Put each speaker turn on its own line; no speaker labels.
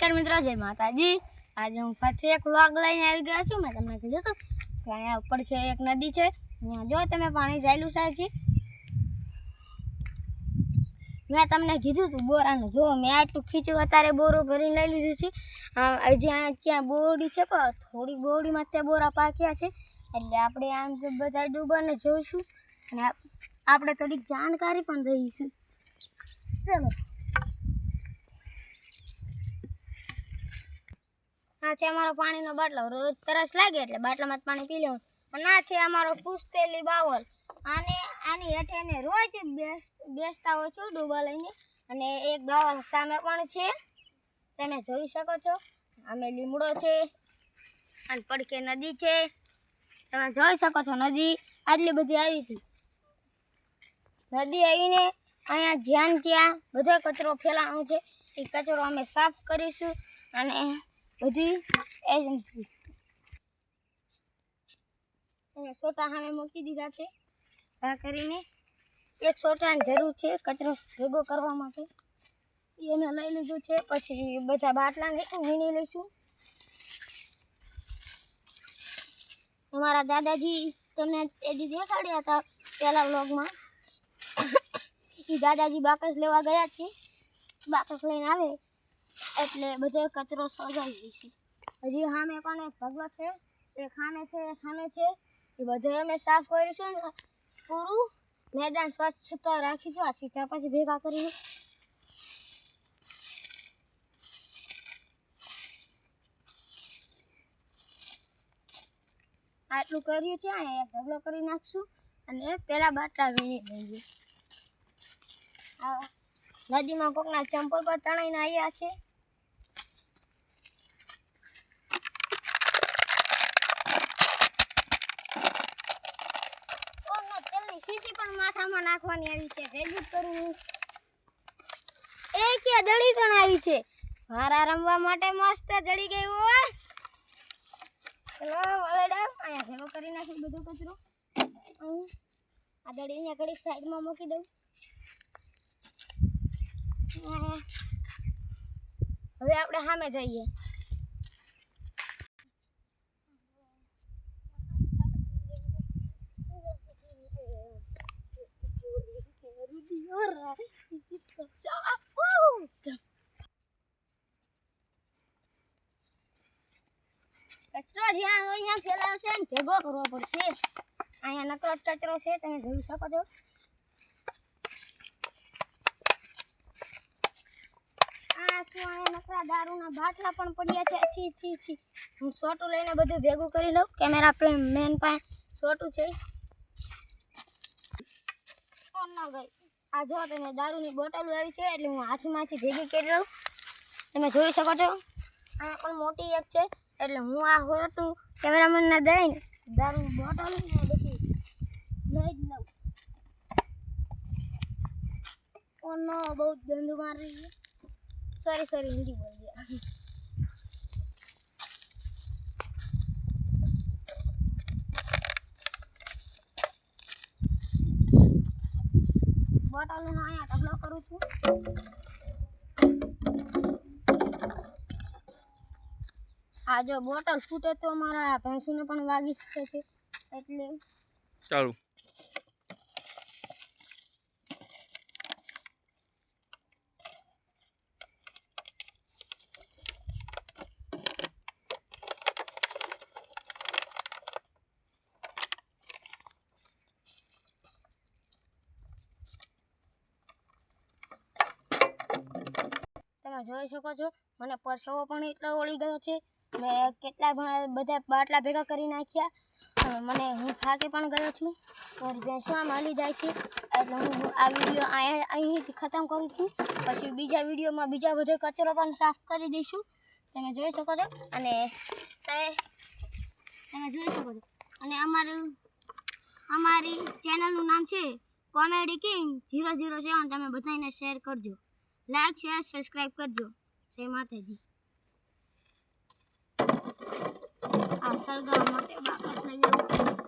નમસ્કાર મિત્રો, જય માતાજી। આજે હું ફરી એક વ્લોગ લઈને આવી ગયો છું। મેં તમને કીધું હતું કે અહીંયા ઉપર છે એક નદી છે, અહીંયા જો તમે પાણી ચાલ્યું છે। મેં તમને કીધું હતું બોરાનું, જો મેં આટલું ખીચ્યું, અત્યારે બોરો ભરીને લઈ લીધું છે। હજી અહીંયા ક્યાં બોરડી છે પણ થોડી બોરડીમાં ત્યાં બોરા પાક્યા છે, એટલે આપણે આમ બધા ડૂબાને જોઈશું અને આપણે થોડીક જાણકારી પણ દઈશું। ચાલો, આ છે અમારો પાણીનો બાટલો। રોજ તરસ લાગે એટલે બાટલામાં પાણી પી લેવાનું। અને આ છે અમારો પુસ્તેલી બાવલ। આની હેઠે અમે રોજ બેસતા હોય છું ડૂબા લઈને। અને એક બાવલ સામે પણ છે, તમે જોઈ શકો છો। અમે લીમડો છે અને પડખે નદી છે, તમે જોઈ શકો છો। નદી આટલી બધી આવી હતી, નદી આવીને અહીંયા જ્યાં ત્યાં બધો કચરો ફેલાણો છે, એ કચરો અમે સાફ કરીશું। અને બધી સોટા સામે મૂકી દીધા છે, આ કરીને એક સોટાની જરૂર છે કચરો ભેગો કરવા માટે, એને લઈ લીધું છે। પછી બધા બાટલાને વીણી લઈશું। અમારા દાદાજી તમને એજી દેખાડ્યા હતા પહેલા વ્લોગમાં, એ દાદાજી બાકસ લેવા ગયા છે। બાકસ લઈને આવે એટલે બધો કચરો સળગાવી દઈશું। હજી સામે પણ એક ઢગલો છે, એક સામે છે, એ બધો અમે સાફ કરીશું। પૂરું મેદાન સ્વચ્છતા રાખીશું। આ સીધા પછી ભેગા કરીને આટલું કર્યું છે, અહીંયા એક ઢગલો કરી નાખશું અને પેલા બાટલા વીણી લઈએ। નદીમાં કોકના ચંપલ પર તણાઈને આવ્યા છે। તેલની શીશી પણ માથામાં નાખવાની આવી છે, ભેગું કરવું। એ કે દડી પણ આવી છે, મારા રમવા માટે મસ્ત જડી ગયું હોય। ચલો વળેડા અહીંયા ભેગો કરી નાખી બધો કચરો। આ દડીને ઘડીક સાઈડમાં મૂકી દઉં। હવે આપણે સામે જઈએ। કચરો જ્યાં હોય ત્યાં ફેલાવશે ને ભેગો કરવો પડશે। અહીંયા નકરો કચરો છે, તમે જોઈ શકો છો। અહીંયા નકરા દારૂના બાટલા પણ પડ્યા છે। છી હું સોટું લઈને બધું ભેગું કરી લઉં। કેમેરા મેન પાસે સોટું છે। આ જો તમે દારૂની બોટલો આવી છે, એટલે હું હાથમાંથી ભેગી કરી લઉં। તમે જોઈ શકો છો, અહીંયા પણ મોટી એક છે, એટલે હું આ સોટું કેમેરામેનને દઈને દારૂની બોટલ ને બધી લઈ જ લઉં। ઓ નો, બહુ ગંદુ મારી રહી है। सॉरी हिंदी बोल दिया। बोतल नो आया ढगलो करूँ छू। आ जो बोतल फूटे तो हमारा भैंसों ने पण वागी सके छे, એટલે ચાલો જોઈ શકો છો। મને પરસેવો પણ એટલો ઓળી ગયો છે, મેં કેટલા બધા બાટલા ભેગા કરી નાખ્યા અને હું થાકી પણ ગયો છું। મારી ભેંસો આમ હાલી જાય છે, એટલે હું આ વિડીયો અહીંથી ખતમ કરું છું। પછી બીજા વિડીયોમાં બીજા બધો કચરો પણ સાફ કરી દઈશું, તમે જોઈ શકો છો। અને તમે જોઈ શકો છો। અને અમારી ચેનલનું નામ છે કોમેડી કિંગ 007। તમે બધાને શેર કરજો, लाइक शेयर सब्सक्राइब करजो। जय माताजी। आ सलगा माटे बाकस लई जाओ।